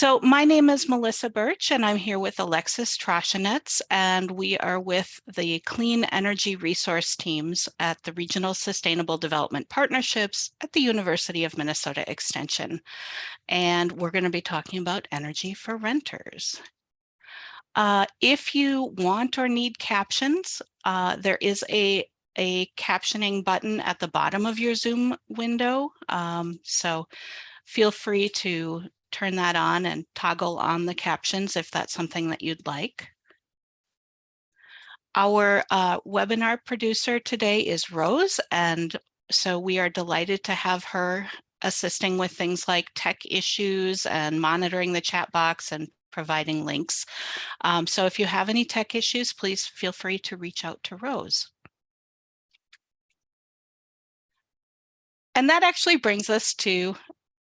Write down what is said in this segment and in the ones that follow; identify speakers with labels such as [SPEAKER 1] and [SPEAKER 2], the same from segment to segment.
[SPEAKER 1] So my name is Melissa Birch, and I'm here with Alexis Troschinetz, and we are with the Clean Energy Resource Teams at the Regional Sustainable Development Partnerships at the University of Minnesota Extension. And we're going to be talking about energy for renters. If you want or need captions, there is a captioning button at the bottom of your Zoom window. So feel free to turn that on and toggle on the captions if that's something that you'd like. Our webinar producer today is Rose, and so we are delighted to have her assisting with things like tech issues and monitoring the chat box and providing links. So if you have any tech issues, please feel free to reach out to Rose. And that actually brings us to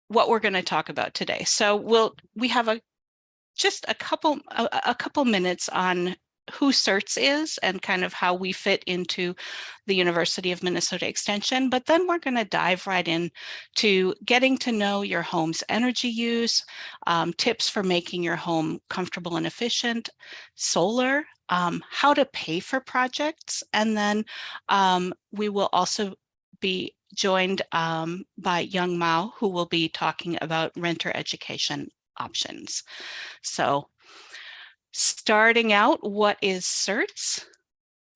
[SPEAKER 1] what we're going to talk about today. So we have just a couple minutes on who CERTs is and kind of how we fit into the University of Minnesota Extension, but then we're going to dive right in to getting to know your home's energy use, tips for making your home comfortable and efficient, solar, how to pay for projects, and then we will also be joined by Young Mao, who will be talking about renter education options. So starting out, what is CERTs?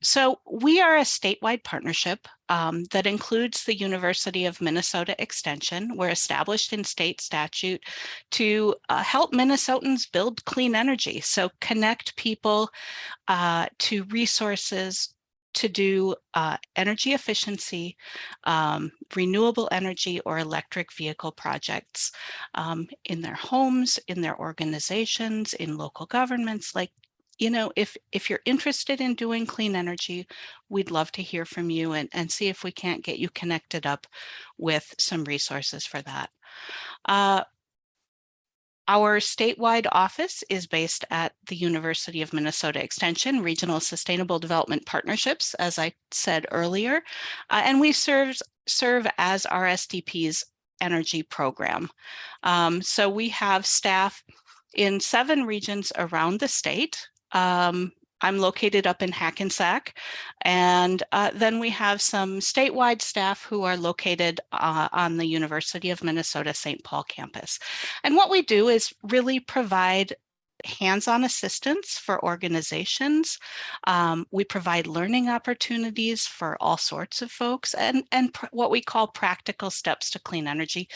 [SPEAKER 1] So we are a statewide partnership that includes the University of Minnesota Extension. We're established in state statute to help Minnesotans build clean energy. So connect people to resources to do energy efficiency, renewable energy, or electric vehicle projects in their homes, in their organizations, in local governments. Like, you know, if you're interested in doing clean energy, we'd love to hear from you and see if we can't get you connected up with some resources for that. Our statewide office is based at the University of Minnesota Extension, Regional Sustainable Development Partnerships, as I said earlier, and we serve as RSDP's energy program. So we have staff in 7 regions around the state. I'm located up in Hackensack, and then we have some statewide staff who are located on the University of Minnesota St. Paul campus. And what we do is really provide hands-on assistance for organizations. We provide learning opportunities for all sorts of folks and what we call practical steps to clean energy,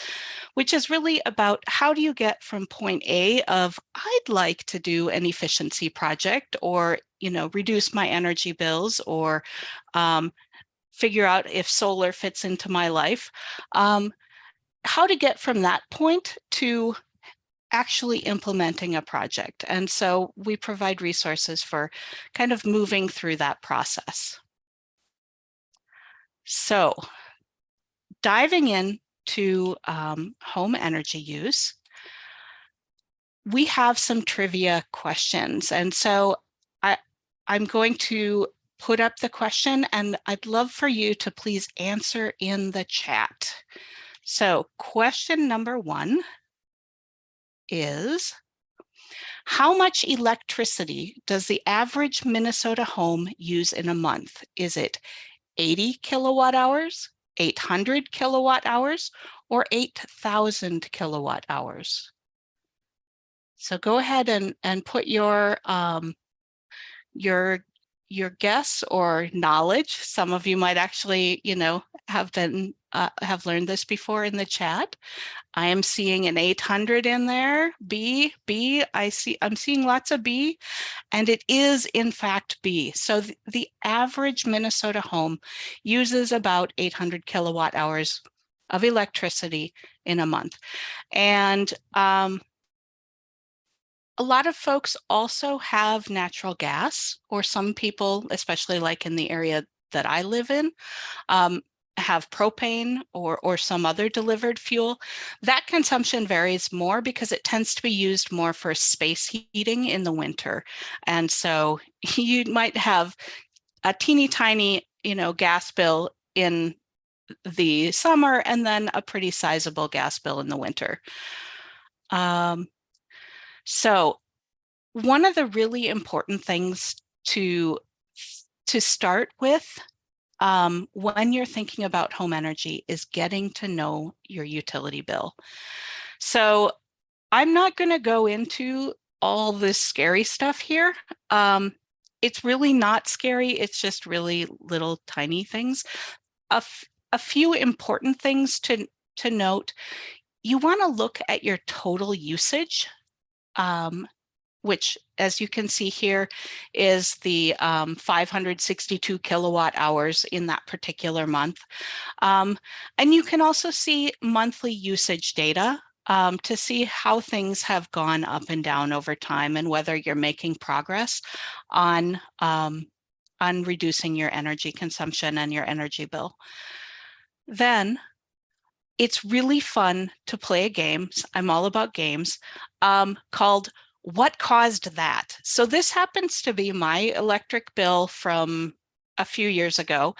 [SPEAKER 1] which is really about how do you get from point A of I'd like to do an efficiency project or, you know, reduce my energy bills or figure out if solar fits into my life, how to get from that point to actually implementing a project. And so we provide resources for kind of moving through that process. So diving into home energy use, we have some trivia questions. And so I'm going to put up the question, and I'd love for you to please answer in the chat. So question number 1 is, how much electricity does the average Minnesota home use in a month? Is it 80 kilowatt hours, 800 kilowatt hours, or 8,000 kilowatt hours? So go ahead and put your guess or knowledge. Some of you might actually, you know, have learned this before in the chat. I am seeing an 800 in there. B, I'm seeing lots of B, and it is in fact B. So the average Minnesota home uses about 800 kilowatt hours of electricity in a month. And a lot of folks also have natural gas, or some people, especially like in the area that I live in, have propane or some other delivered fuel. That consumption varies more because it tends to be used more for space heating in the winter. And so you might have a teeny tiny, you know, gas bill in the summer and then a pretty sizable gas bill in the winter. So one of the really important things to start with when you're thinking about home energy is getting to know your utility bill. So I'm not going to go into all this scary stuff here. It's really not scary. It's just really little tiny things. A few important things to note. You want to look at your total usage, which, as you can see here, is the 562 kilowatt hours in that particular month. And you can also see monthly usage data to see how things have gone up and down over time and whether you're making progress on reducing your energy consumption and your energy bill. Then it's really fun to play a game. I'm all about games, called What Caused That? So this happens to be my electric bill from a few years ago.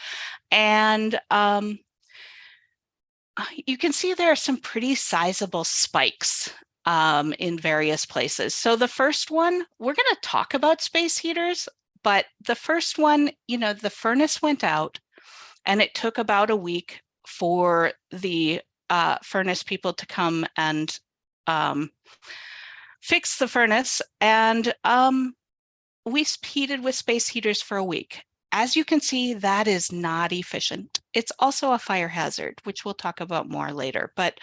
[SPEAKER 1] And you can see there are some pretty sizable spikes in various places. So the first one, we're going to talk about space heaters, but the first one, the furnace went out and it took about a week for the furnace people to come and fix the furnace. And we heated with space heaters for a week. As you can see, that is not efficient. It's also a fire hazard, which we'll talk about more later. But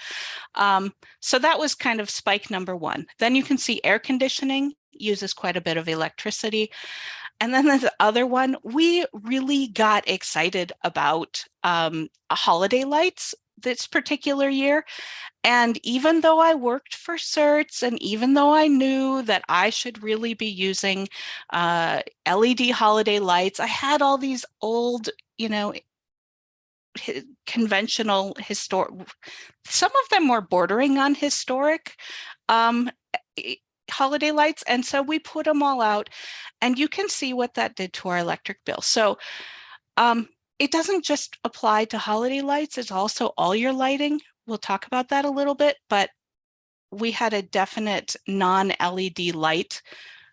[SPEAKER 1] so that was kind of spike number one. Then you can see air conditioning uses quite a bit of electricity. And then the other one, we really got excited about holiday lights this particular year. And even though I worked for CERTs, and even though I knew that I should really be using LED holiday lights, I had all these old, conventional historic, some of them were bordering on historic holiday lights. And so we put them all out, and you can see what that did to our electric bill. So it doesn't just apply to holiday lights, it's also all your lighting. We'll talk about that a little bit, but we had a definite non-LED light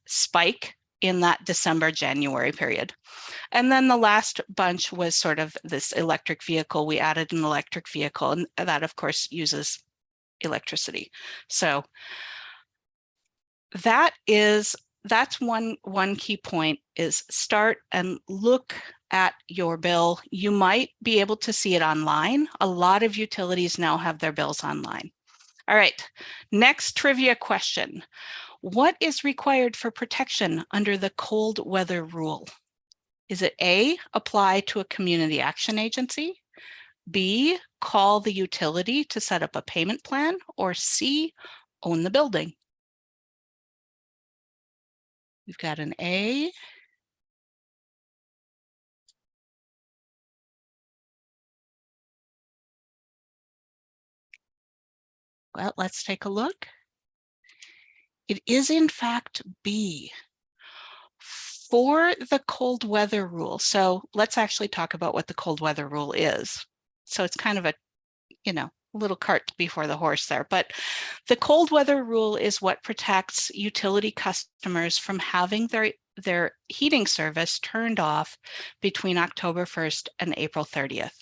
[SPEAKER 1] spike in that December-January period. And then the last bunch was sort of this electric vehicle. We added an electric vehicle, and that, of course, uses electricity. So that's one key point, is start and look at your bill. You might be able to see it online. A lot of utilities now have their bills online. All right, next trivia question. What is required for protection under the cold weather rule? Is it A, apply to a community action agency, B, call the utility to set up a payment plan, or C, own the building? We've got an A. Well, let's take a look. It is in fact B. For the cold weather rule, so let's actually talk about what the cold weather rule is. So it's kind of a, little cart before the horse there, but the cold weather rule is what protects utility customers from having their heating service turned off between October 1st and April 30th.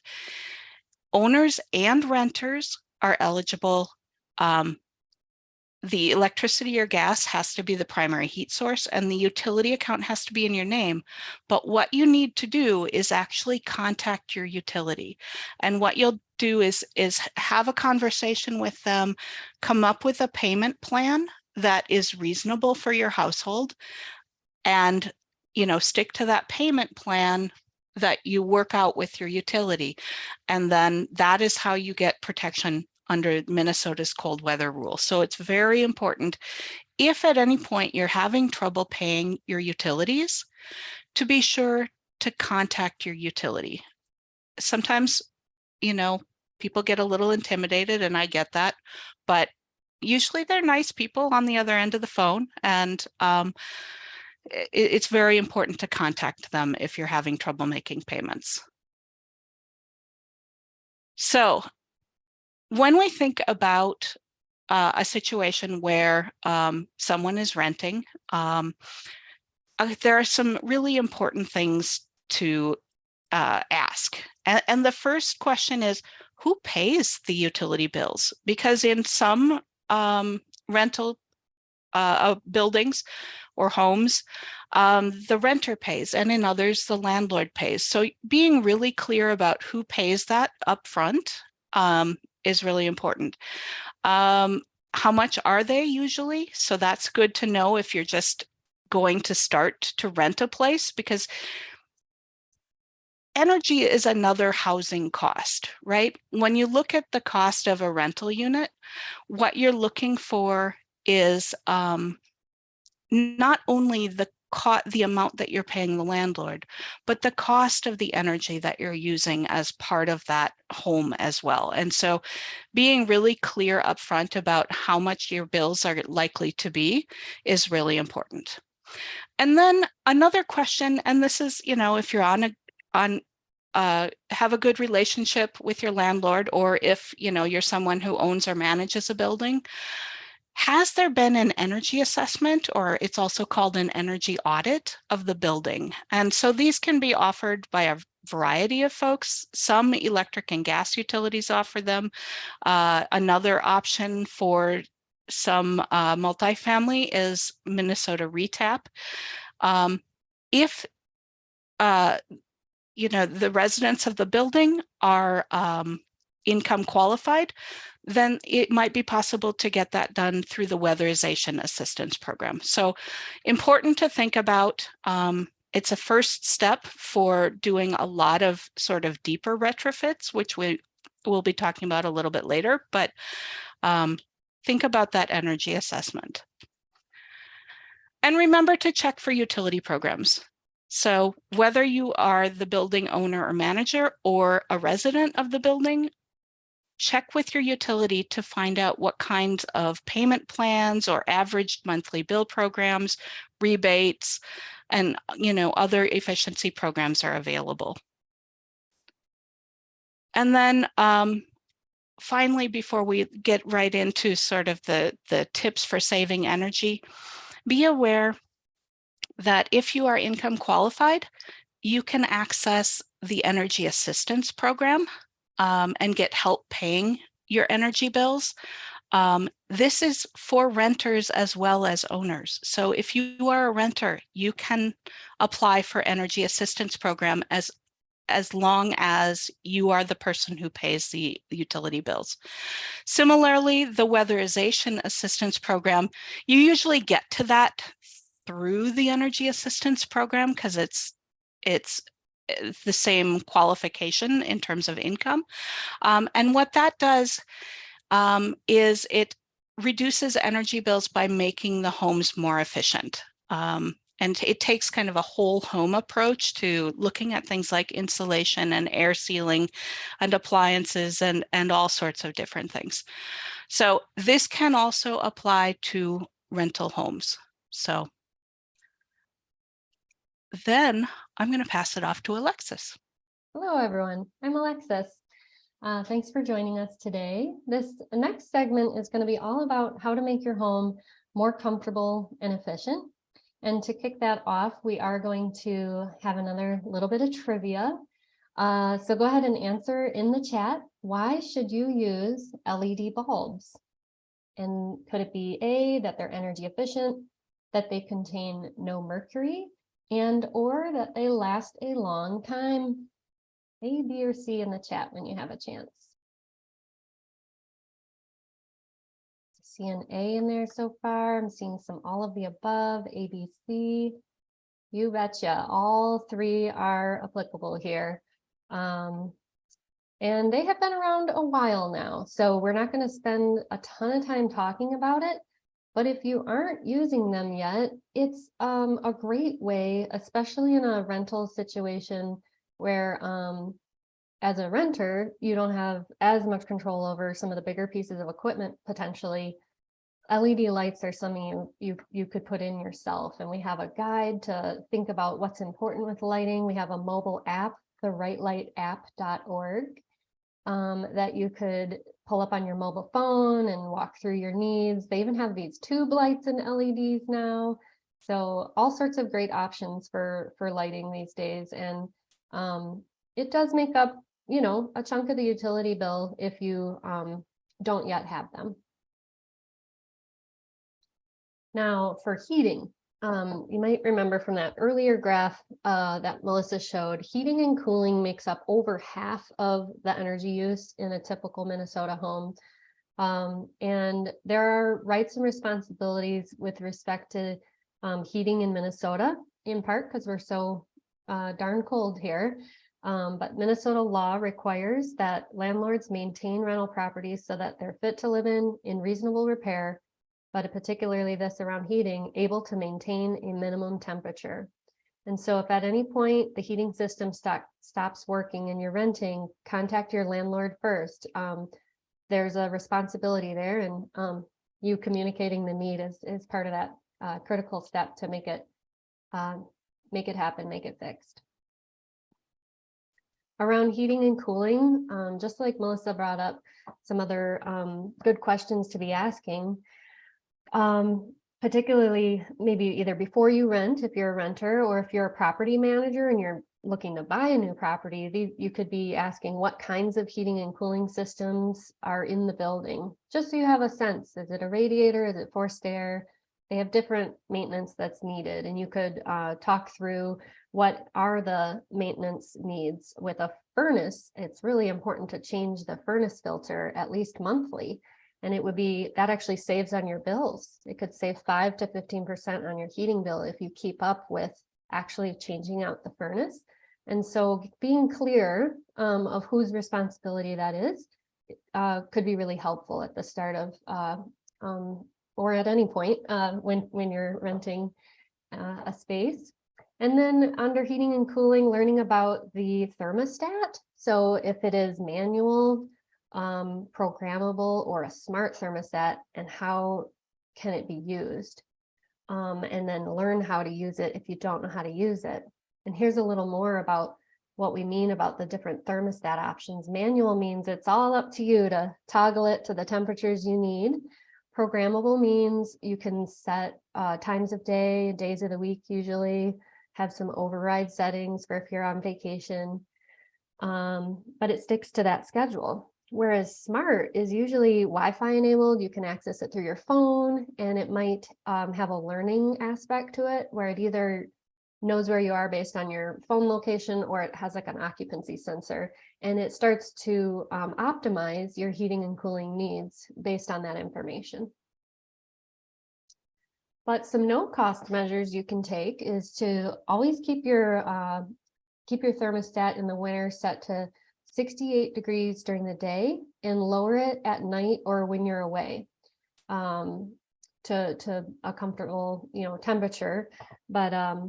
[SPEAKER 1] Owners and renters are eligible. The electricity or gas has to be the primary heat source, and the utility account has to be in your name. But what you need to do is actually contact your utility. And what you'll do is have a conversation with them, come up with a payment plan that is reasonable for your household, and stick to that payment plan that you work out with your utility. And then that is how you get protection under Minnesota's cold weather rule. So it's very important, if at any point you're having trouble paying your utilities, to be sure to contact your utility. Sometimes, people get a little intimidated, and I get that, but usually they're nice people on the other end of the phone, and it's very important to contact them if you're having trouble making payments. So when we think about a situation where someone is renting, there are some really important things to ask. And the first question is, who pays the utility bills? Because in some rental buildings or homes, the renter pays, and in others, the landlord pays. So being really clear about who pays that upfront is really important. How much are they usually? So that's good to know if you're just going to start to rent a place, because energy is another housing cost, right? When you look at the cost of a rental unit, what you're looking for is not only the amount that you're paying the landlord, but the cost of the energy that you're using as part of that home as well. And so being really clear upfront about how much your bills are likely to be is really important. And then another question, and this is, if you're have a good relationship with your landlord, or if you're someone who owns or manages a building, has there been an energy assessment, or it's also called an energy audit of the building? And so these can be offered by a variety of folks. Some electric and gas utilities offer them. Another option for some multifamily is Minnesota RETAP. If the residents of the building are income qualified, then it might be possible to get that done through the weatherization assistance program. So important to think about. It's a first step for doing a lot of sort of deeper retrofits, which we will be talking about a little bit later, but think about that energy assessment. And remember to check for utility programs. So whether you are the building owner or manager or a resident of the building, check with your utility to find out what kinds of payment plans or averaged monthly bill programs, rebates, and other efficiency programs are available. And then finally, before we get right into sort of the tips for saving energy, be aware that if you are income qualified, you can access the energy assistance program and get help paying your energy bills. This is for renters as well as owners. So if you are a renter, you can apply for energy assistance program as long as you are the person who pays the utility bills. Similarly, the weatherization assistance program, you usually get to that through the energy assistance program because it's the same qualification in terms of income. And what that does is it reduces energy bills by making the homes more efficient. And it takes kind of a whole home approach to looking at things like insulation and air sealing and appliances and all sorts of different things. So this can also apply to rental homes. So then I'm going to pass it off to Alexis.
[SPEAKER 2] Hello, everyone. I'm Alexis. Thanks for joining us today. This next segment is going to be all about how to make your home more comfortable and efficient. And to kick that off, we are going to have another little bit of trivia. So go ahead and answer in the chat. Why should you use LED bulbs? And could it be A, that they're energy efficient, that they contain no mercury, and or that they last a long time? A, B, or C in the chat when you have a chance. I see an A in there so far. I'm seeing some all of the above, A, B, C. You betcha. All three are applicable here. And they have been around a while now, so we're not going to spend a ton of time talking about it. But if you aren't using them yet, it's a great way, especially in a rental situation where as a renter, you don't have as much control over some of the bigger pieces of equipment potentially. LED lights are something you could put in yourself, and we have a guide to think about what's important with lighting. We have a mobile app, the rightlightapp.org. that you could pull up on your mobile phone and walk through your needs. They even have these tube lights and LEDs now. So all sorts of great options for lighting these days. And it does make up, you know, a chunk of the utility bill if you don't yet have them. Now for heating, you might remember from that earlier graph that Melissa showed, heating and cooling makes up over half of the energy use in a typical Minnesota home. And there are rights and responsibilities with respect to heating in Minnesota, in part because we're so darn cold here. But Minnesota law requires that landlords maintain rental properties so that they're fit to live in reasonable repair, but particularly this around heating, able to maintain a minimum temperature. And so if at any point the heating system stops working and you're renting, contact your landlord first. There's a responsibility there, and you communicating the need is part of that critical step to make it happen, make it fixed. Around heating and cooling, just like Melissa brought up some other good questions to be asking, particularly maybe either before you rent, if you're a renter, or if you're a property manager and you're looking to buy a new property, you could be asking what kinds of heating and cooling systems are in the building, just so you have a sense. Is it a radiator? Is it forced air? They have different maintenance that's needed, and you could talk through what are the maintenance needs. With a furnace, it's really important to change the furnace filter at least monthly. And it would be, that actually saves on your bills. It could save 5 to 15% on your heating bill if you keep up with actually changing out the furnace. And so being clear of whose responsibility that is could be really helpful at the start of or at any point when you're renting a space. And then under heating and cooling, learning about the thermostat. So if it is manual, programmable, or a smart thermostat, and how can it be used, and then learn how to use it if you don't know how to use it. And here's a little more about what we mean about the different thermostat options. Manual means it's all up to you to toggle it to the temperatures you need. Programmable means you can set times of day, days of the week, usually have some override settings for if you're on vacation, but it sticks to that schedule. Whereas smart is usually Wi-Fi enabled. You can access it through your phone, and it might have a learning aspect to it where it either knows where you are based on your phone location, or it has like an occupancy sensor, and it starts to optimize your heating and cooling needs based on that information. But some no-cost measures you can take is to always keep your thermostat in the winter set to 68 degrees during the day and lower it at night or when you're away to a comfortable, temperature. But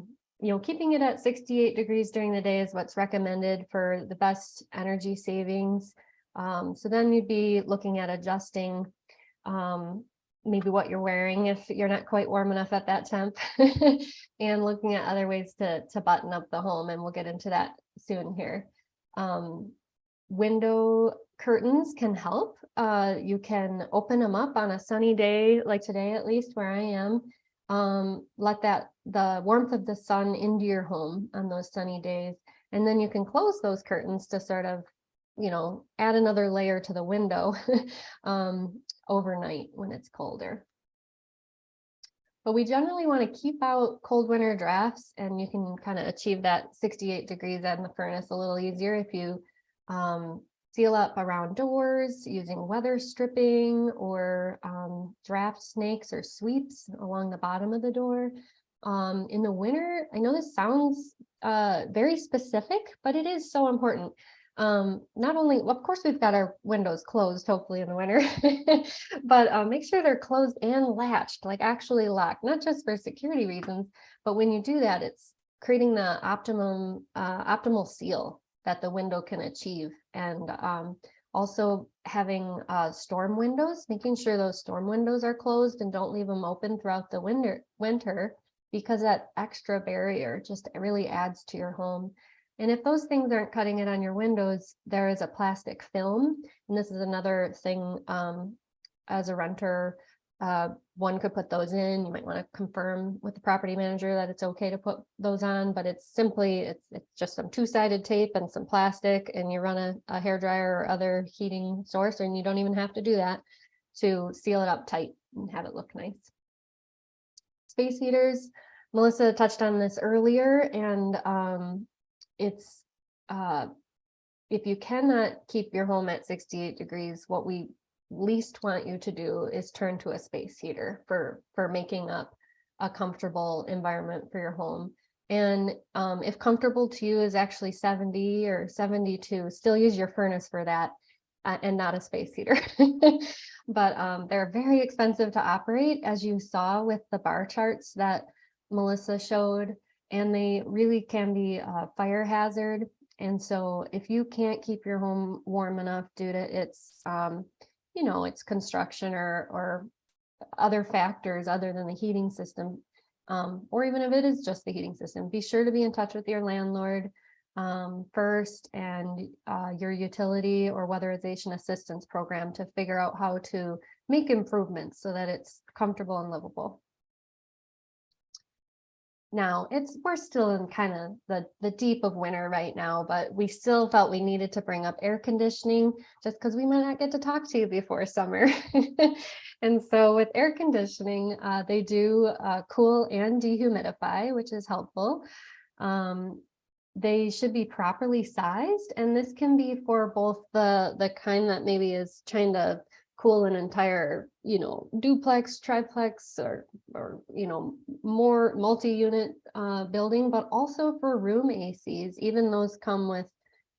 [SPEAKER 2] keeping it at 68 degrees during the day is what's recommended for the best energy savings. So then you'd be looking at adjusting maybe what you're wearing if you're not quite warm enough at that temp, and looking at other ways to button up the home, and we'll get into that soon here. Window curtains can help. You can open them up on a sunny day, like today, at least where I am. Let the warmth of the sun into your home on those sunny days. And then you can close those curtains to sort of, add another layer to the window overnight when it's colder. But we generally want to keep out cold winter drafts, and you can kind of achieve that 68 degrees in the furnace a little easier if you seal up around doors using weather stripping, or draft snakes or sweeps along the bottom of the door. In the winter, I know this sounds very specific, but it is so important. Not only, of course, we've got our windows closed, hopefully in the winter, but make sure they're closed and latched, like actually locked, not just for security reasons, but when you do that, it's creating the optimal seal that the window can achieve. And also having storm windows, making sure those storm windows are closed and don't leave them open throughout the winter, because that extra barrier just really adds to your home. And if those things aren't cutting it on your windows, there is a plastic film. And this is another thing as a renter, one could put those in. You might want to confirm with the property manager that it's okay to put those on, but it's simply, it's just some two-sided tape and some plastic, and you run a hairdryer or other heating source, and you don't even have to do that to seal it up tight and have it look nice. Space heaters, Melissa touched on this earlier, and it's if you cannot keep your home at 68 degrees, what we least want you to do is turn to a space heater for making up a comfortable environment for your home. And if comfortable to you is actually 70 or 72, still use your furnace for that and not a space heater. But they're very expensive to operate, as you saw with the bar charts that Melissa showed, and they really can be a fire hazard. And so if you can't keep your home warm enough due to its you know, it's construction or other factors other than the heating system, or even if it is just the heating system, be sure to be in touch with your landlord first, and your utility or weatherization assistance program to figure out how to make improvements so that it's comfortable and livable. Now, we're still in kind of the deep of winter right now, but we still felt we needed to bring up air conditioning just because we might not get to talk to you before summer. And so with air conditioning, they do cool and dehumidify, which is helpful. They should be properly sized, and this can be for both the kind that maybe is trying to cool an entire, you know, duplex, triplex, or you know, more multi-unit building, but also for room ACs. Even those come with,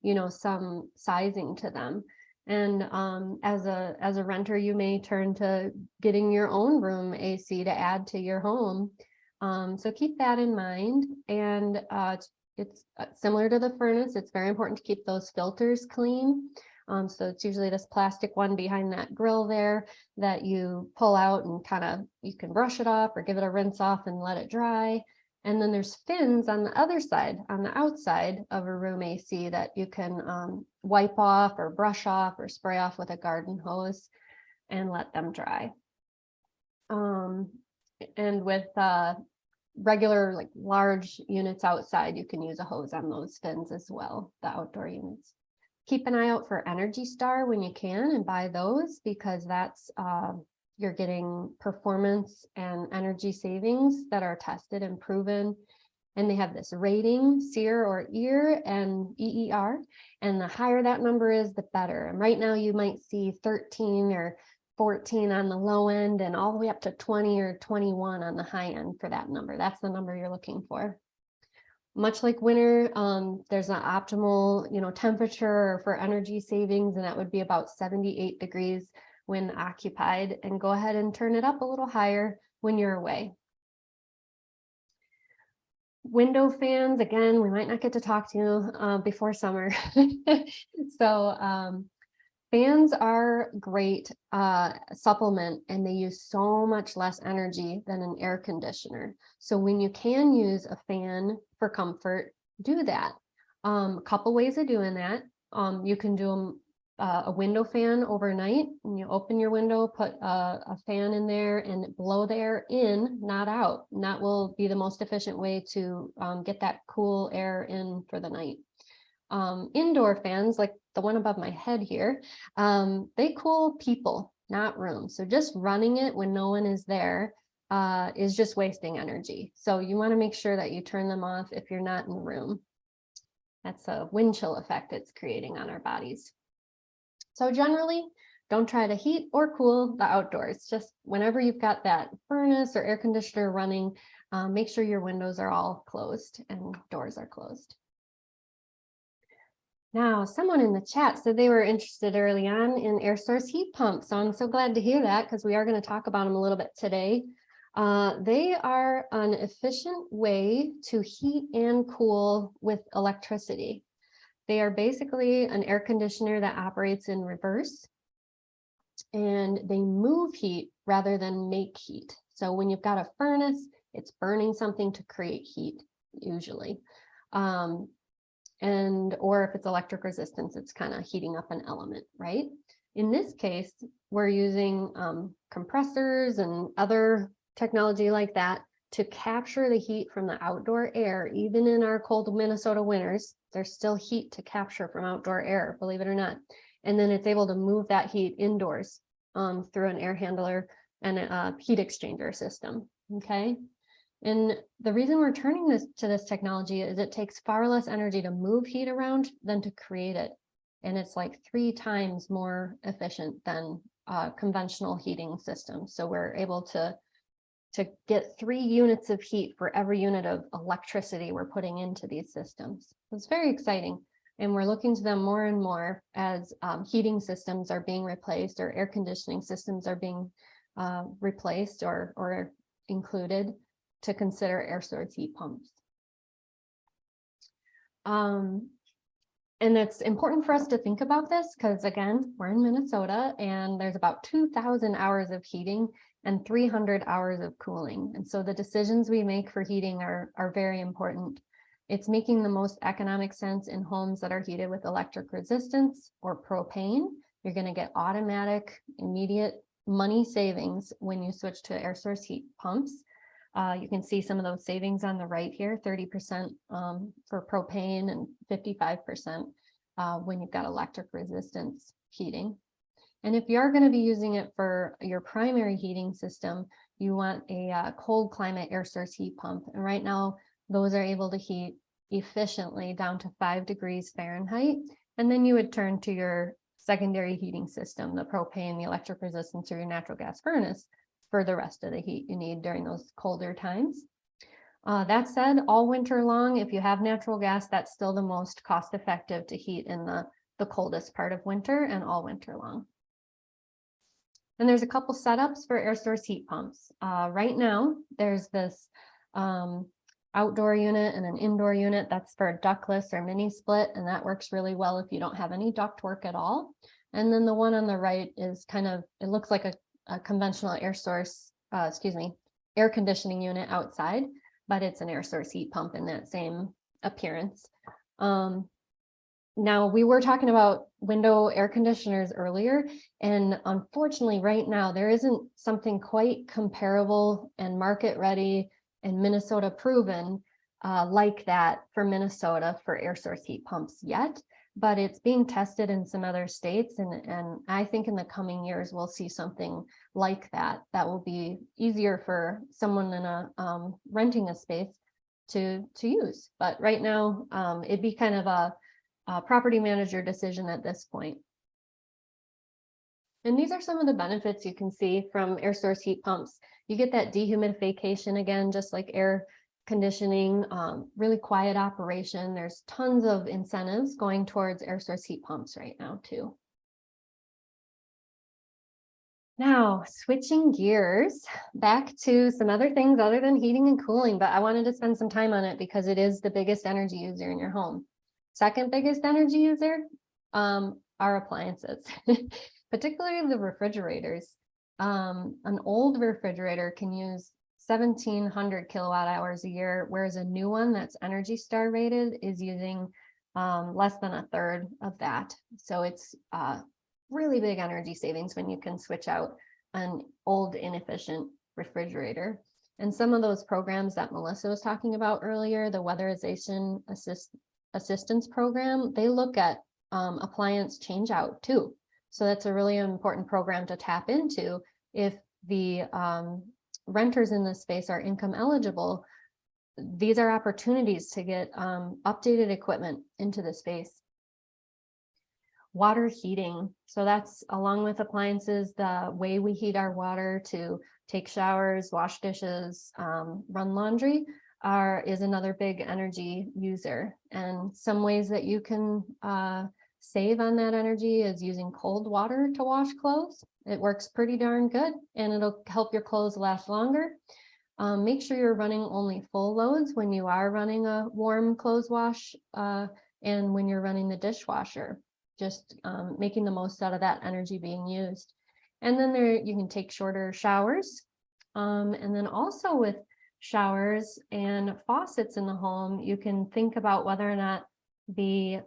[SPEAKER 2] you know, some sizing to them. And as a renter, you may turn to getting your own room AC to add to your home. So keep that in mind. And it's similar to the furnace. It's very important to keep those filters clean. So it's usually this plastic one behind that grill there that you pull out and you can brush it off or give it a rinse off and let it dry. And then there's fins on the other side, on the outside of a room AC, that you can wipe off or brush off or spray off with a garden hose and let them dry. And with regular, like large units outside, you can use a hose on those fins as well, the outdoor units. Keep an eye out for Energy Star when you can and buy those, because that's you're getting performance and energy savings that are tested and proven. And they have this rating, SEER or EAR and EER. And the higher that number is, the better. And right now you might see 13 or 14 on the low end and all the way up to 20 or 21 on the high end for that number. That's the number you're looking for. Much like winter, there's an optimal, you know, temperature for energy savings, and that would be about 78 degrees when occupied, and go ahead and turn it up a little higher when you're away. Window fans, again, we might not get to talk to you before summer. So fans are great supplement, and they use so much less energy than an air conditioner. So when you can use a fan for comfort, do that. A couple ways of doing that. You can do a window fan overnight, and you open your window, put a fan in there and blow the air in, not out. And that will be the most efficient way to get that cool air in for the night. Indoor fans, like the one above my head here, they cool people, not rooms. So just running it when no one is there is just wasting energy. So you want to make sure that you turn them off if you're not in the room. That's a wind chill effect it's creating on our bodies. So generally, don't try to heat or cool the outdoors. Just whenever you've got that furnace or air conditioner running, make sure your windows are all closed and doors are closed. Now, someone in the chat said they were interested early on in air source heat pumps. So I'm so glad to hear that, because we are going to talk about them a little bit today. They are an efficient way to heat and cool with electricity. They are basically an air conditioner that operates in reverse, and they move heat rather than make heat. So when you've got a furnace, it's burning something to create heat, usually. or if it's electric resistance, it's kind of heating up an element, right? In this case, we're using compressors and other technology like that to capture the heat from the outdoor air. Even in our cold Minnesota winters, there's still heat to capture from outdoor air, believe it or not. And then it's able to move that heat indoors through an air handler and a heat exchanger system, okay? And the reason we're turning to this technology is it takes far less energy to move heat around than to create it. And it's like 3 times more efficient than conventional heating systems. So we're able to get 3 units of heat for every unit of electricity we're putting into these systems. It's very exciting. And we're looking to them more and more as heating systems are being replaced, or air conditioning systems are being replaced or included, to consider air source heat pumps. And it's important for us to think about this because, again, we're in Minnesota and there's about 2,000 hours of heating and 300 hours of cooling. And so the decisions we make for heating are very important. It's making the most economic sense in homes that are heated with electric resistance or propane. You're going to get automatic, immediate money savings when you switch to air source heat pumps. You can see some of those savings on the right here, 30% for propane and 55% when you've got electric resistance heating. And if you're going to be using it for your primary heating system, you want a cold climate air source heat pump. And right now, those are able to heat efficiently down to 5 degrees Fahrenheit. And then you would turn to your secondary heating system, the propane, the electric resistance, or your natural gas furnace for the rest of the heat you need during those colder times. That said, all winter long, if you have natural gas, that's still the most cost effective to heat in the coldest part of winter and all winter long. And there's a couple setups for air source heat pumps. Right now, there's this outdoor unit and an indoor unit that's for a ductless or mini split, and that works really well if you don't have any duct work at all. And then the one on the right is kind of, it looks like a conventional air source, air conditioning unit outside, but it's an air source heat pump in that same appearance. Now, we were talking about window air conditioners earlier, and unfortunately right now there isn't something quite comparable and market ready and Minnesota proven like that for Minnesota for air source heat pumps yet, but it's being tested in some other states. And I think in the coming years, we'll see something like that will be easier for someone in a renting a space to use. But right now, it'd be kind of a property manager decision at this point. And these are some of the benefits you can see from air source heat pumps. You get that dehumidification again, just like air conditioning, really quiet operation. There's tons of incentives going towards air source heat pumps right now too. Now, switching gears back to some other things other than heating and cooling, but I wanted to spend some time on it because it is the biggest energy user in your home. Second biggest energy user are appliances, particularly the refrigerators. An old refrigerator can use 1,700 kilowatt hours a year, whereas a new one that's Energy Star rated is using less than a third of that. So it's really big energy savings when you can switch out an old inefficient refrigerator. And some of those programs that Melissa was talking about earlier, the weatherization assistance program, they look at appliance change out too. So that's a really important program to tap into if the renters in this space are income eligible. These are opportunities to get updated equipment into the space. Water heating. So that's, along with appliances, the way we heat our water to take showers, wash dishes, run laundry is another big energy user. And some ways that you can save on that energy is using cold water to wash clothes. It works pretty darn good, and it'll help your clothes last longer. Make sure you're running only full loads when you are running a warm clothes wash and when you're running the dishwasher, just making the most out of that energy being used. And then you can take shorter showers. And then also with showers and faucets in the home, you can think about whether or not the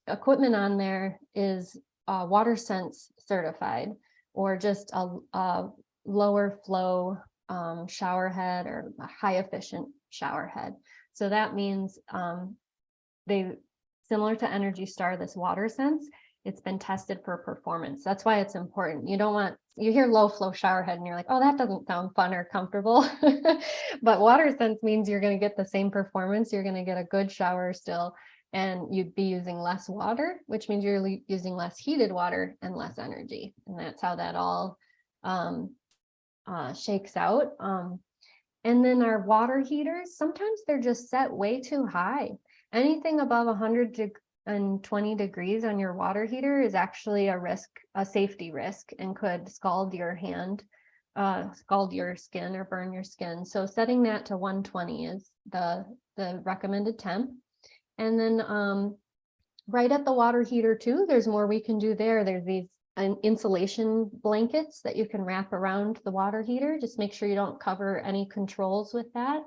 [SPEAKER 2] equipment on there is WaterSense certified, or just a lower flow shower head or a high efficient shower head. So that means similar to Energy Star, this WaterSense, it's been tested for performance. That's why it's important. You don't want, you hear low flow shower head and you're like, oh, that doesn't sound fun or comfortable. But WaterSense means you're going to get the same performance. You're going to get a good shower still, and you'd be using less water, which means you're using less heated water and less energy. And that's how that all shakes out. And then our water heaters, sometimes they're just set way too high. Anything above 120 degrees on your water heater is actually a risk, a safety risk, and could scald your hand, scald your skin or burn your skin. So setting that to 120 is the recommended temp. And then right at the water heater too, there's more we can do there. There's these insulation blankets that you can wrap around the water heater. Just make sure you don't cover any controls with that.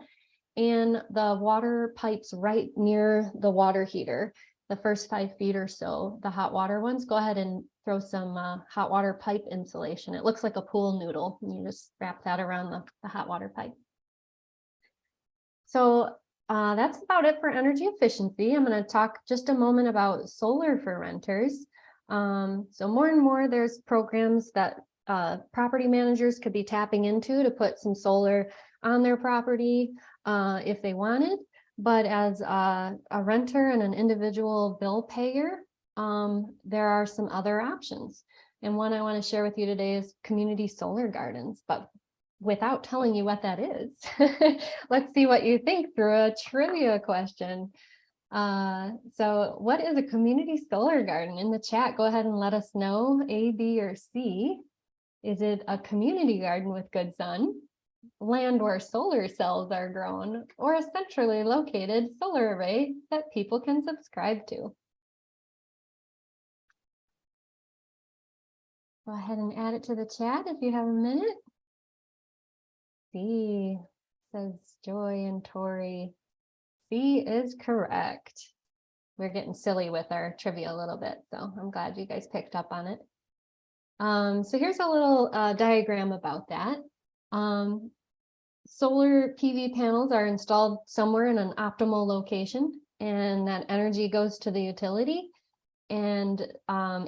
[SPEAKER 2] And the water pipes right near the water heater, the first 5 feet or so, the hot water ones, go ahead and throw some hot water pipe insulation. It looks like a pool noodle. You just wrap that around the hot water pipe. So that's about it for energy efficiency. I'm going to talk just a moment about solar for renters. So more and more there's programs that property managers could be tapping into to put some solar on their property if they wanted. But as a renter and an individual bill payer, there are some other options. And one I want to share with you today is community solar gardens. But without telling you what that is, let's see what you think through a trivia question. So what is a community solar garden? In the chat, go ahead and let us know, A, B, or C. Is it a community garden with good sun, land where solar cells are grown, or a centrally located solar array that people can subscribe to? Go ahead and add it to the chat if you have a minute. C, says Joy and Tori. C is correct. We're getting silly with our trivia a little bit, so I'm glad you guys picked up on it. So here's a little diagram about that. Solar PV panels are installed somewhere in an optimal location, and that energy goes to the utility, and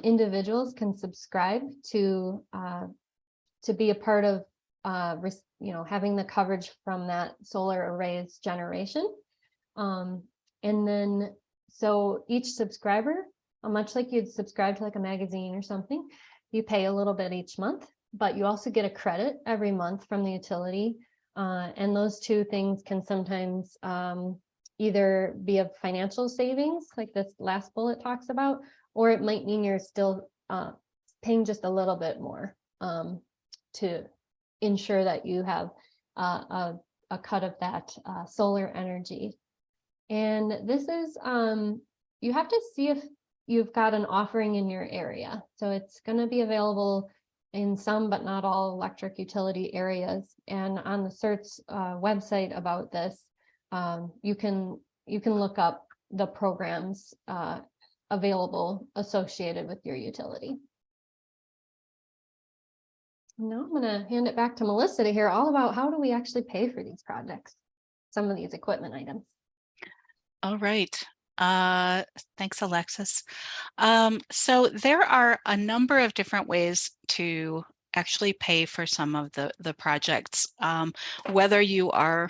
[SPEAKER 2] individuals can subscribe to be a part of having the coverage from that solar array's generation. And then so each subscriber, much like you'd subscribe to like a magazine or something, you pay a little bit each month, but you also get a credit every month from the utility. And those two things can sometimes either be a financial savings, like this last bullet talks about, or it might mean you're still paying just a little bit more to ensure that you have a cut of that solar energy. And this is, you have to see if you've got an offering in your area. So it's going to be available in some, but not all electric utility areas. And on the CERTs website about this, you can look up the programs available associated with your utility. Now I'm going to hand it back to Melissa to hear all about how do we actually pay for these projects, some of these equipment items.
[SPEAKER 1] All right. Thanks, Alexis. So there are a number of different ways to actually pay for some of the projects, whether you are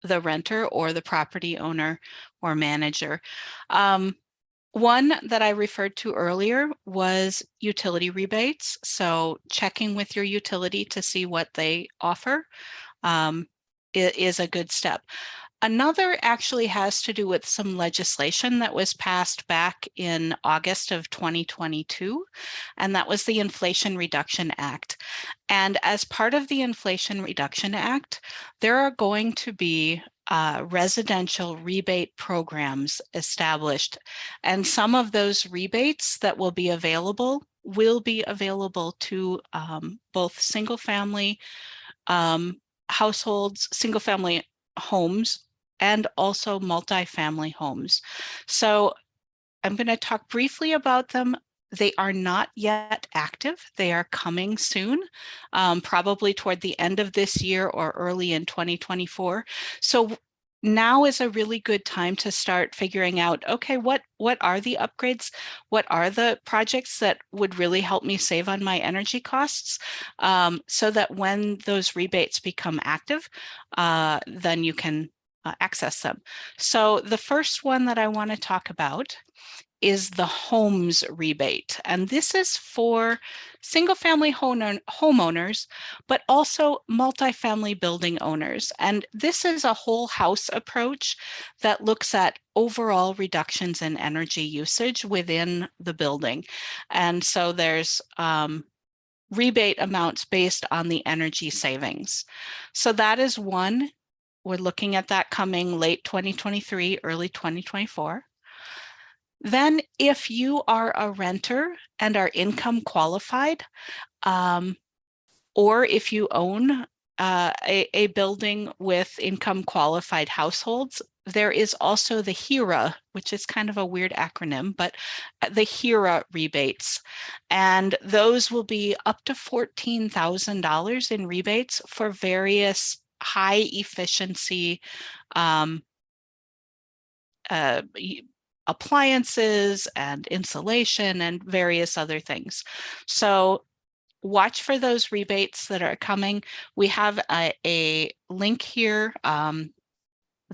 [SPEAKER 1] the renter or the property owner or manager. One that I referred to earlier was utility rebates. So checking with your utility to see what they offer is a good step. Another actually has to do with some legislation that was passed back in August of 2022, and that was the Inflation Reduction Act. And as part of the Inflation Reduction Act, there are going to be residential rebate programs established, and some of those rebates that will be available to both single-family households, single-family homes, and also multifamily homes. So I'm going to talk briefly about them. They are not yet active. They are coming soon, probably toward the end of this year or early in 2024. So now is a really good time to start figuring out, okay, what are the upgrades? What are the projects that would really help me save on my energy costs, so that when those rebates become active, then you can access them. So the first one that I want to talk about is the homes rebate. And this is for single-family homeowners, but also multifamily building owners. And this is a whole house approach that looks at overall reductions in energy usage within the building. And so there's rebate amounts based on the energy savings. So that is one. We're looking at that coming late 2023, early 2024. Then if you are a renter and are income qualified, or if you own a building with income qualified households, there is also the HERA, which is kind of a weird acronym, but the HERA rebates. And those will be up to $14,000 in rebates for various high efficiency appliances and insulation and various other things. So watch for those rebates that are coming. We have a link here, the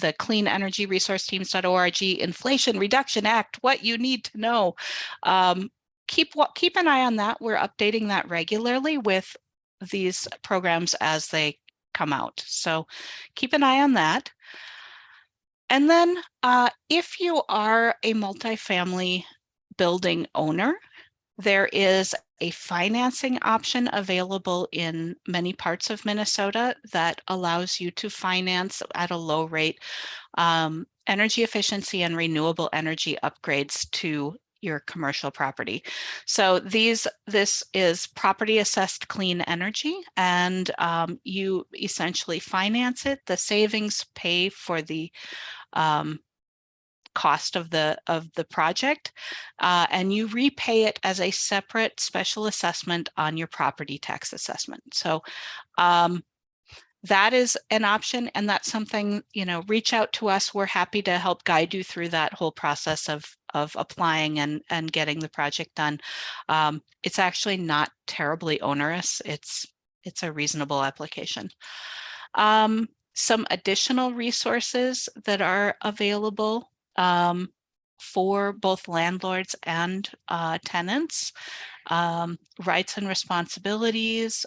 [SPEAKER 1] cleanenergyresourceteams.org, Inflation Reduction Act, what you need to know. Keep an eye on that. We're updating that regularly with these programs as they come out. So keep an eye on that. And then if you are a multifamily building owner, there is a financing option available in many parts of Minnesota that allows you to finance at a low rate energy efficiency and renewable energy upgrades to your commercial property. So this is property assessed clean energy, and you essentially finance it. The savings pay for the cost of the project, and you repay it as a separate special assessment on your property tax assessment. So that is an option, and that's something, reach out to us. We're happy to help guide you through that whole process of applying and getting the project done. It's actually not terribly onerous. It's a reasonable application. Some additional resources that are available for both landlords and tenants, rights and responsibilities.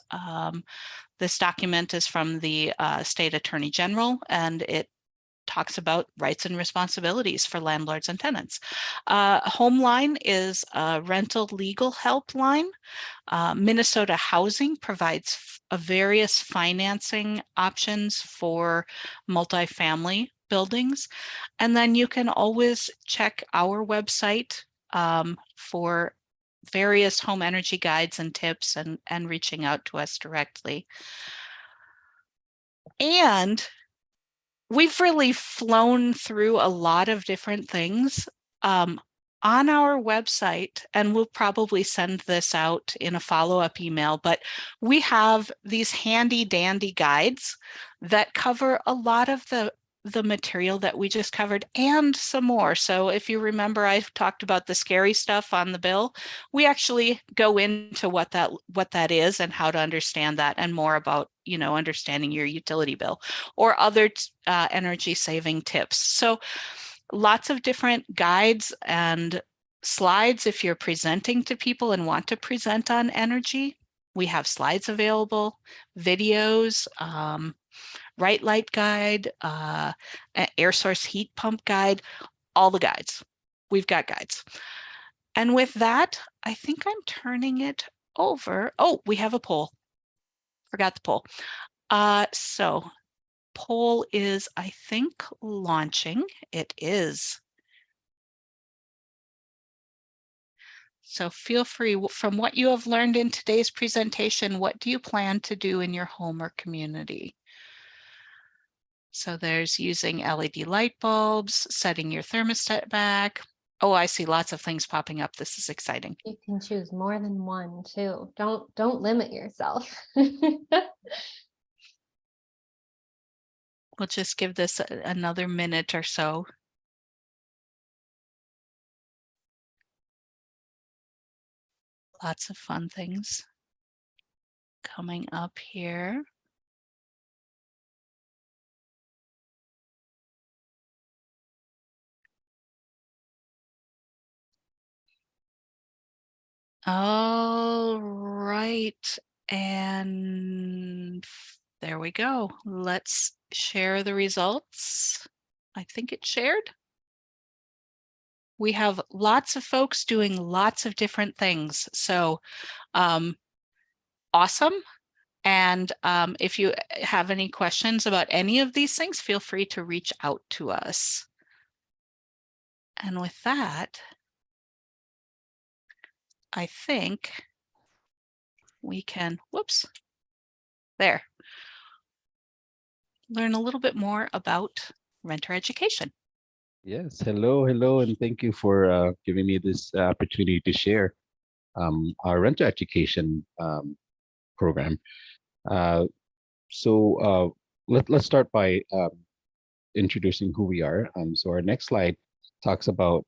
[SPEAKER 1] This document is from the State Attorney General, and it talks about rights and responsibilities for landlords and tenants. Homeline is a rental legal helpline. Minnesota Housing provides various financing options for multifamily buildings. And then you can always check our website for various home energy guides and tips, and reaching out to us directly. And we've really flown through a lot of different things on our website, and we'll probably send this out in a follow-up email, but we have these handy dandy guides that cover a lot of the material that we just covered and some more. So if you remember, I talked about the scary stuff on the bill. We actually go into what that is and how to understand that, and more about, understanding your utility bill or other energy saving tips. So lots of different guides and slides. If you're presenting to people and want to present on energy, we have slides available, videos, Right Light guide, air source heat pump guide, all the guides. We've got guides. And with that, I think I'm turning it over. Oh, we have a poll. Forgot the poll. So poll is, I think, launching. It is. So feel free, from what you have learned in today's presentation, what do you plan to do in your home or community? So there's using LED light bulbs, setting your thermostat back. Oh, I see lots of things popping up. This is exciting.
[SPEAKER 2] You can choose more than one too. Don't limit yourself.
[SPEAKER 1] We'll just give this another minute or so. Lots of fun things coming up here. All right, and there we go. Let's share the results. I think it's shared. We have lots of folks doing lots of different things. So awesome. And if you have any questions about any of these things, feel free to reach out to us. And with that, I think we can, whoops, there, learn a little bit more about renter education.
[SPEAKER 3] Yes, hello, and thank you for giving me this opportunity to share our renter education program. Let's start by introducing who we are. So our next slide talks about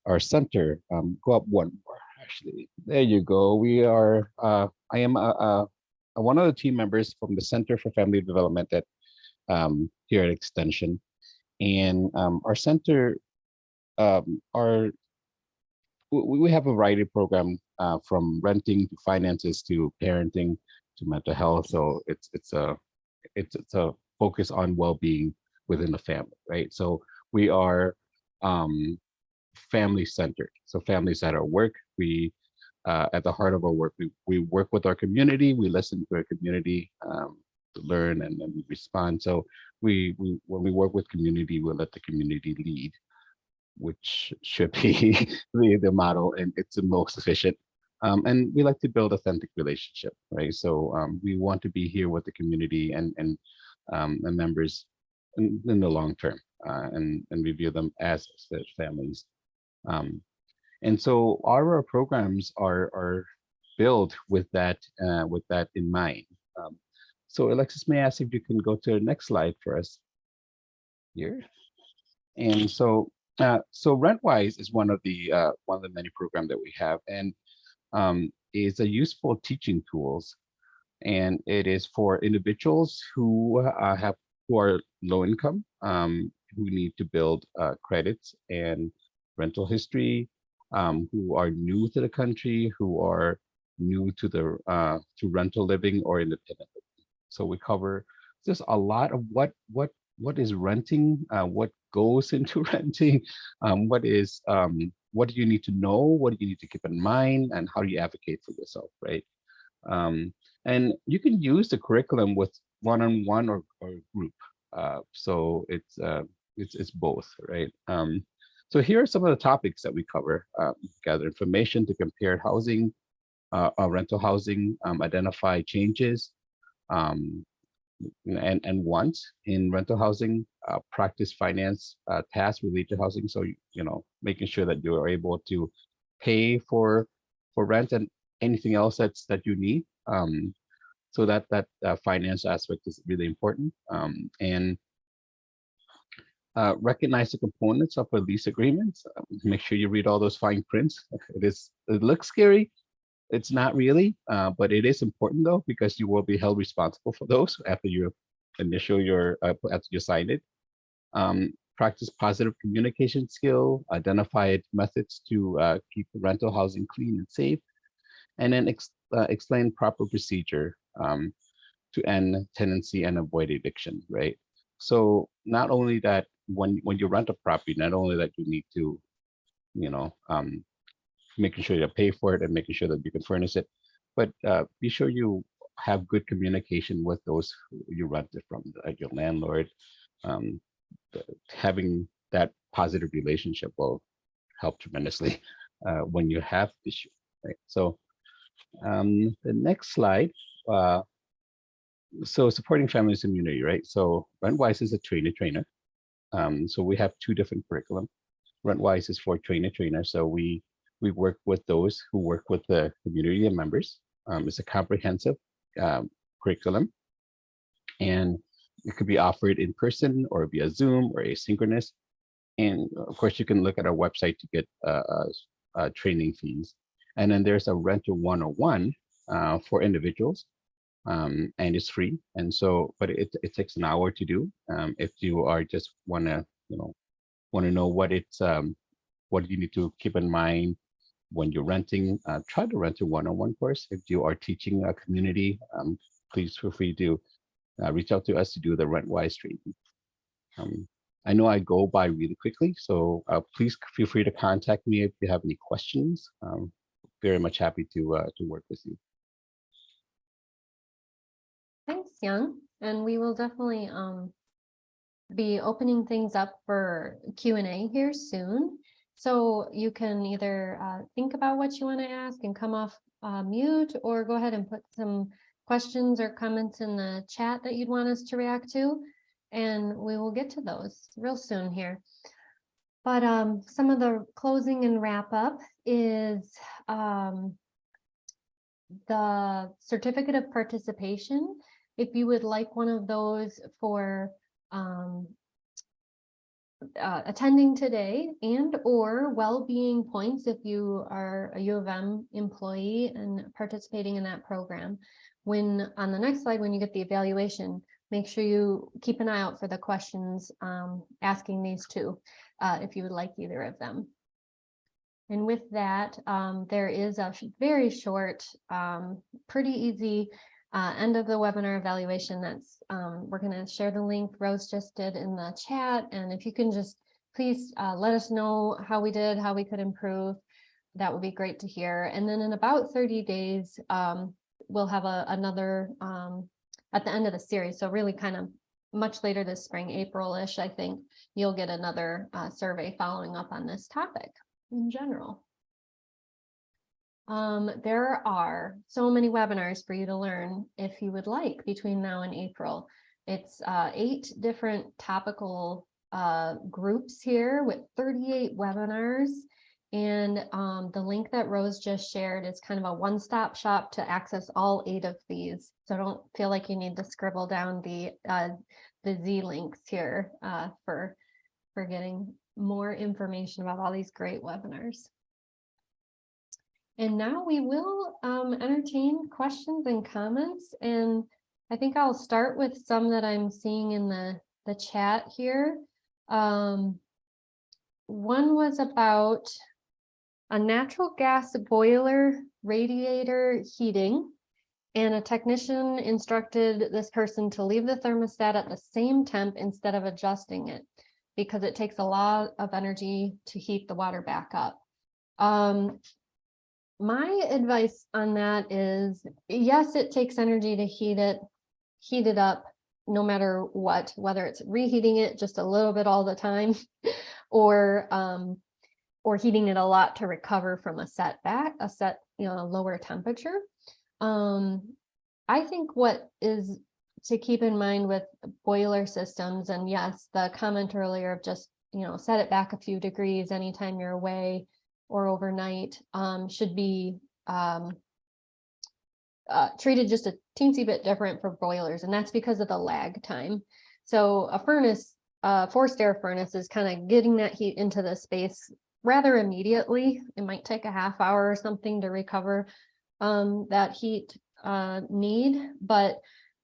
[SPEAKER 3] our center. Go up one more, actually. There you go. We are. I am one of the team members from the Center for Family Development at here at Extension, and our center. We have a variety of programs from renting to finances to parenting to mental health. So it's a focus on well-being within the family, right? So we are family centered. So families at our work, we at the heart of our work, we work with our community, we listen to our community to learn and then we respond. So we when we work with community, we let the community lead, which should be the model, and it's the most efficient. And we like to build authentic relationship, right? So we want to be here with the community and members in the long term, and we view them as families. And so our programs are built with that in mind. So Alexis, may I ask if you can go to the next slide for us here? And so RentWise is one of the many programs that we have, and is a useful teaching tools, and it is for individuals who are low income, who need to build credits and rental history, who are new to the country, who are new to the to rental living or independent living. So we cover just a lot of what is renting, what goes into renting, what do you need to know, what do you need to keep in mind, and how do you advocate for yourself, right? And you can use the curriculum with one-on-one or group. So it's both, right? So here are some of the topics that we cover. Gather information to compare housing, rental housing, identify changes, and wants in rental housing, practice finance tasks related to housing. So making sure that you are able to pay for rent and anything else that you need. So that finance aspect is really important. And recognize the components of a lease agreement. Make sure you read all those fine prints. It looks scary. It's not really, but it is important though, because you will be held responsible for those after you after you sign it. Practice positive communication skill, identify methods to keep the rental housing clean and safe, and then explain proper procedure to end tenancy and avoid eviction, right? So not only that, when you rent a property, not only that you need to, making sure you pay for it and making sure that you can furnish it, but be sure you have good communication with those who you rent it from, like your landlord. Having that positive relationship will help tremendously when you have issue, right? So the next slide So supporting families and community, right? So RentWise is a trainer. So we have two different curriculum. RentWise is for trainer. So we work with those who work with the community and members. It's a comprehensive curriculum, and it could be offered in person or via Zoom or asynchronous. And of course, you can look at our website to get training fees. And then there's a Renter 101 for individuals, and it's free. And so, but it takes an hour to do. If you are just want to know what it's what you need to keep in mind when you're renting, try to rent a 101 course. If you are teaching a community, please feel free to reach out to us to do the RentWise training. I know I go by really quickly, so please feel free to contact me if you have any questions. Very much happy to work with you.
[SPEAKER 2] Thanks, Young. And we will definitely be opening things up for Q&A here soon. So you can either think about what you want to ask and come off mute, or go ahead and put some questions or comments in the chat that you'd want us to react to, and we will get to those real soon here. But some of the closing and wrap up is the certificate of participation. If you would like one of those for attending today, and or well-being points if you are a U of M employee and participating in that program, when on the next slide, when you get the evaluation, make sure you keep an eye out for the questions asking these two, if you would like either of them. And with that, there is a very short, pretty easy end of the webinar evaluation. That's we're going to share the link Rose just did in the chat, and if you can just please let us know how we did, how we could improve, that would be great to hear. And then in about 30 days, we'll have another at the end of the series, so really kind of much later this spring, April-ish, I think you'll get another survey following up on this topic in general. There are so many webinars for you to learn if you would like between now and April. It's 8 different topical groups here with 38 webinars. And the link that Rose just shared is kind of a one-stop shop to access all 8 of these. So don't feel like you need to scribble down the Z links here for getting more information about all these great webinars. And now we will entertain questions and comments. And I think I'll start with some that I'm seeing in the chat here. One was about a natural gas boiler radiator heating, and a technician instructed this person to leave the thermostat at the same temp instead of adjusting it, because it takes a lot of energy to heat the water back up. My advice on that is, yes, it takes energy to heat it up no matter what, whether it's reheating it just a little bit all the time or heating it a lot to recover from a lower temperature. I think what is to keep in mind with boiler systems, and yes, the comment earlier of just, set it back a few degrees anytime you're away or overnight, should be treated just a teensy bit different for boilers, and that's because of the lag time. So a furnace, forced air furnace, is kind of getting that heat into the space rather immediately. It might take a half hour or something to recover that heat need, but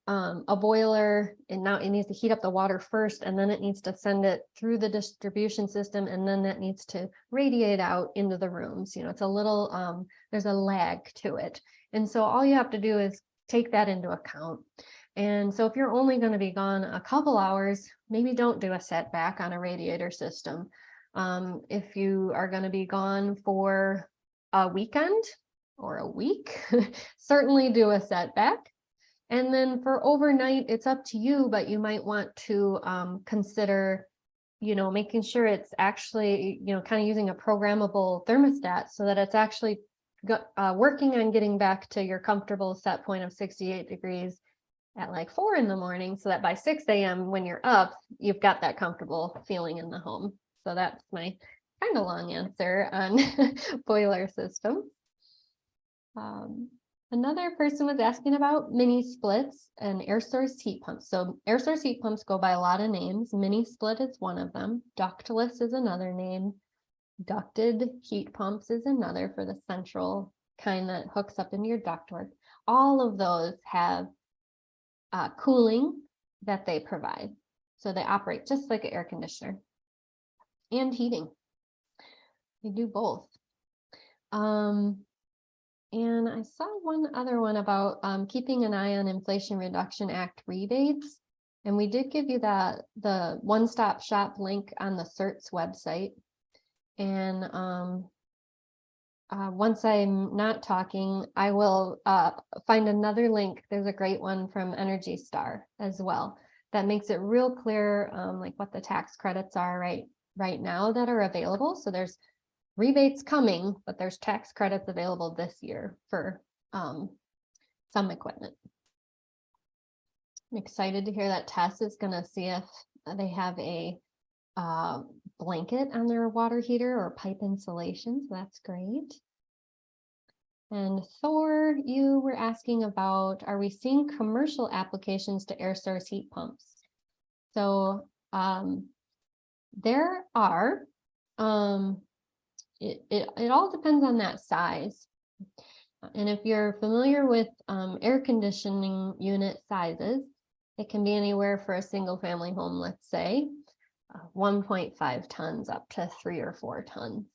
[SPEAKER 2] a boiler, and now it needs to heat up the water first, and then it needs to send it through the distribution system, and then that needs to radiate out into the rooms. It's a little, there's a lag to it. And so all you have to do is take that into account. And so if you're only going to be gone a couple hours, maybe don't do a setback on a radiator system. If you are going to be gone for a weekend or a week, certainly do a setback. And then for overnight, it's up to you, but you might want to consider, making sure it's actually, kind of using a programmable thermostat so that it's actually working on getting back to your comfortable set point of 68 degrees at like 4 in the morning, so that by 6 a.m. when you're up, you've got that comfortable feeling in the home. So that's my kind of long answer on boiler systems. Another person was asking about mini splits and air source heat pumps. So air source heat pumps go by a lot of names. Mini split is one of them. Ductless is another name. Ducted heat pumps is another for the central kind that hooks up into your ductwork. All of those have cooling that they provide. So they operate just like an air conditioner and heating. They do both. And I saw one other one about keeping an eye on Inflation Reduction Act rebates. And we did give you the one-stop shop link on the CERTs website. And once I'm not talking, I will find another link. There's a great one from Energy Star as well that makes it real clear like what the tax credits are right now that are available. So there's rebates coming, but there's tax credits available this year for some equipment. I'm excited to hear that Tess is going to see if they have a blanket on their water heater or pipe insulation. So that's great. And Thor, you were asking about, are we seeing commercial applications to air source heat pumps? So there are. It all depends on that size. And if you're familiar with air conditioning unit sizes, it can be anywhere for a single family home, let's say 1.5 tons up to 3 or 4 tons.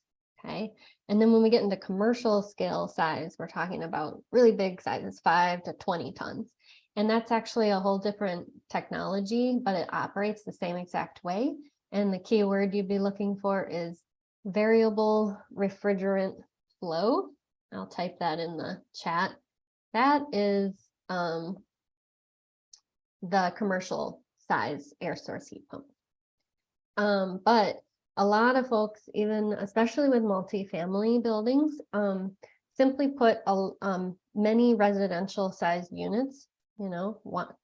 [SPEAKER 2] Okay. And then when we get into commercial scale size, we're talking about really big sizes, 5 to 20 tons. And that's actually a whole different technology, but it operates the same exact way. And the key word you'd be looking for is variable refrigerant flow. I'll type that in the chat. That is the commercial size air source heat pump. But a lot of folks, even especially with multifamily buildings, simply put many residential sized units, you know,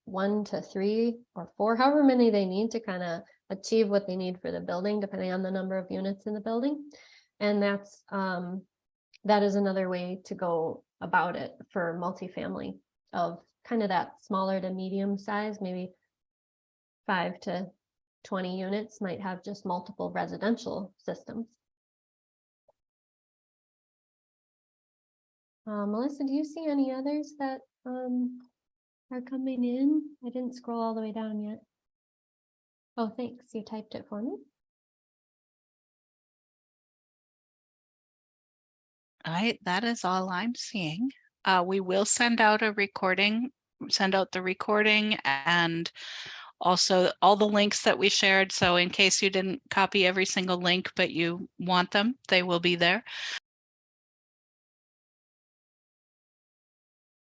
[SPEAKER 2] 1 to 3 or 4, however many they need to kind of achieve what they need for the building, depending on the number of units in the building. And that's that is another way to go about it for multifamily of kind of that smaller to medium size, maybe 5 to 20 units might have just multiple residential systems. Melissa, do you see any others that are coming in? I didn't scroll all the way down yet. Oh, thanks. You typed it for me.
[SPEAKER 1] All right, that is all I'm seeing. We will send out a recording, send out the recording and also all the links that we shared. So in case you didn't copy every single link, but you want them, they will be there.